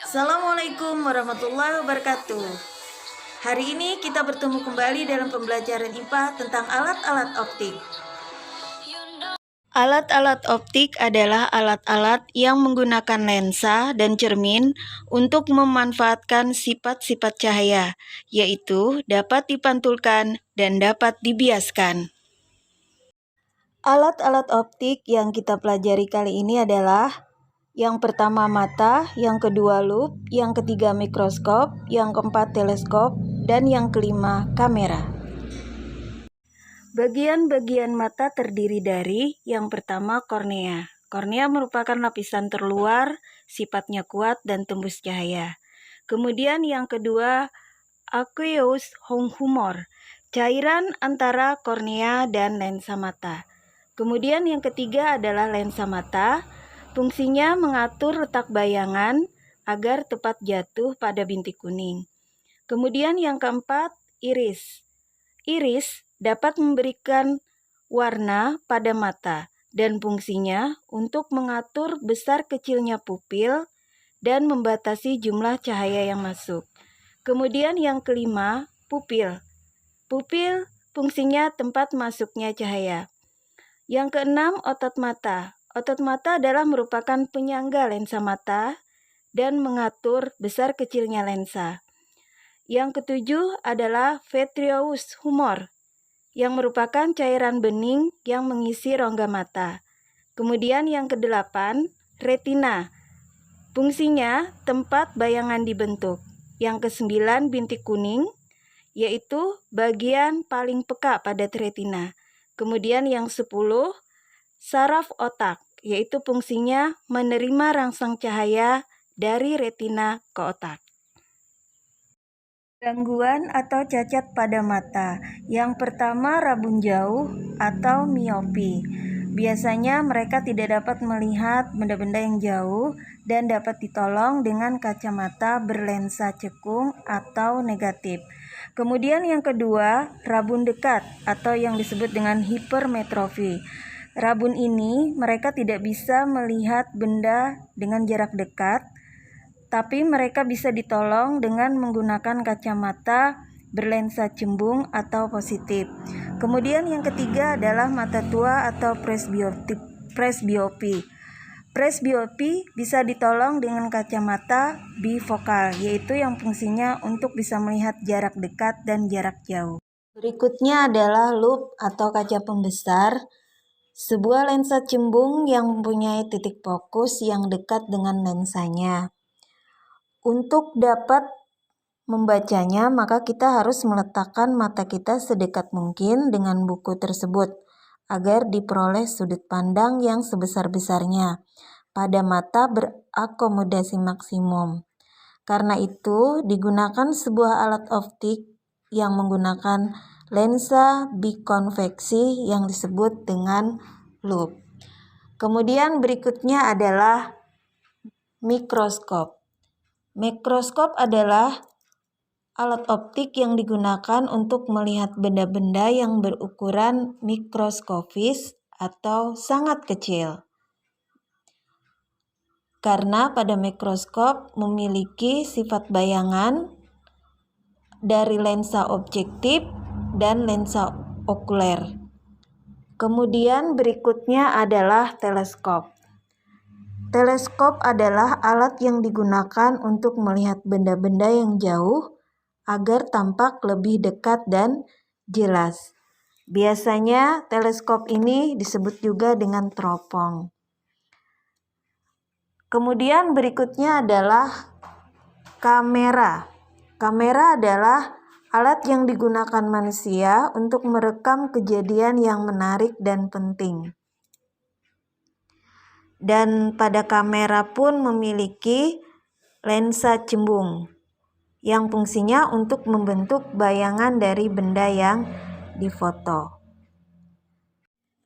Assalamualaikum warahmatullahi wabarakatuh. Hari ini kita bertemu kembali dalam pembelajaran IPA tentang alat-alat optik. Alat-alat optik adalah alat-alat yang menggunakan lensa dan cermin untuk memanfaatkan sifat-sifat cahaya, yaitu dapat dipantulkan dan dapat dibiaskan. Alat-alat optik yang kita pelajari kali ini adalah yang pertama mata, yang kedua lup, yang ketiga mikroskop, yang keempat teleskop, dan yang kelima kamera. Bagian-bagian mata terdiri dari yang pertama kornea. Kornea merupakan lapisan terluar, sifatnya kuat dan tembus cahaya. Kemudian yang kedua aqueous humor, cairan antara kornea dan lensa mata. Kemudian yang ketiga adalah lensa mata. Fungsinya mengatur letak bayangan agar tepat jatuh pada bintik kuning. Kemudian yang keempat, iris. Iris dapat memberikan warna pada mata dan fungsinya untuk mengatur besar kecilnya pupil dan membatasi jumlah cahaya yang masuk. Kemudian yang kelima, pupil. Pupil fungsinya tempat masuknya cahaya. Yang keenam, otot mata. Otot mata adalah merupakan penyangga lensa mata dan mengatur besar kecilnya lensa. Yang ketujuh adalah vitreous humor, yang merupakan cairan bening yang mengisi rongga mata. Kemudian yang kedelapan, retina. Fungsinya tempat bayangan dibentuk. Yang kesembilan, bintik kuning, yaitu bagian paling peka pada retina. Kemudian yang 10, saraf otak, yaitu fungsinya menerima rangsang cahaya dari retina ke otak. Gangguan atau cacat pada mata. Yang pertama, rabun jauh atau miopi. Biasanya mereka tidak dapat melihat benda-benda yang jauh dan dapat ditolong dengan kacamata berlensa cekung atau negatif. Kemudian yang kedua, rabun dekat atau yang disebut dengan hipermetrofi. Rabun ini mereka tidak bisa melihat benda dengan jarak dekat, tapi mereka bisa ditolong dengan menggunakan kacamata berlensa cembung atau positif. Kemudian yang ketiga adalah mata tua atau presbiopi. Presbiopi bisa ditolong dengan kacamata bifokal, yaitu yang fungsinya untuk bisa melihat jarak dekat dan jarak jauh. Berikutnya adalah lup atau kaca pembesar, sebuah lensa cembung yang mempunyai titik fokus yang dekat dengan lensanya. Untuk dapat membacanya, maka kita harus meletakkan mata kita sedekat mungkin dengan buku tersebut agar diperoleh sudut pandang yang sebesar-besarnya pada mata berakomodasi maksimum. Karena itu, digunakan sebuah alat optik yang menggunakan lensa bikonveksi yang disebut dengan lup. Kemudian berikutnya adalah mikroskop. Mikroskop adalah alat optik yang digunakan untuk melihat benda-benda yang berukuran mikroskopis atau sangat kecil. Karena pada mikroskop memiliki sifat bayangan dari lensa objektif dan lensa okuler. Kemudian berikutnya adalah teleskop. Teleskop adalah alat yang digunakan untuk melihat benda-benda yang jauh agar tampak lebih dekat dan jelas. Biasanya teleskop ini disebut juga dengan teropong. Kemudian berikutnya adalah kamera. Kamera adalah alat yang digunakan manusia untuk merekam kejadian yang menarik dan penting. Dan pada kamera pun memiliki lensa cembung yang fungsinya untuk membentuk bayangan dari benda yang difoto.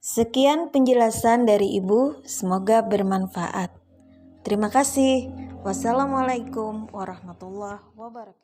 Sekian penjelasan dari Ibu, semoga bermanfaat. Terima kasih. Wassalamualaikum warahmatullahi wabarakatuh.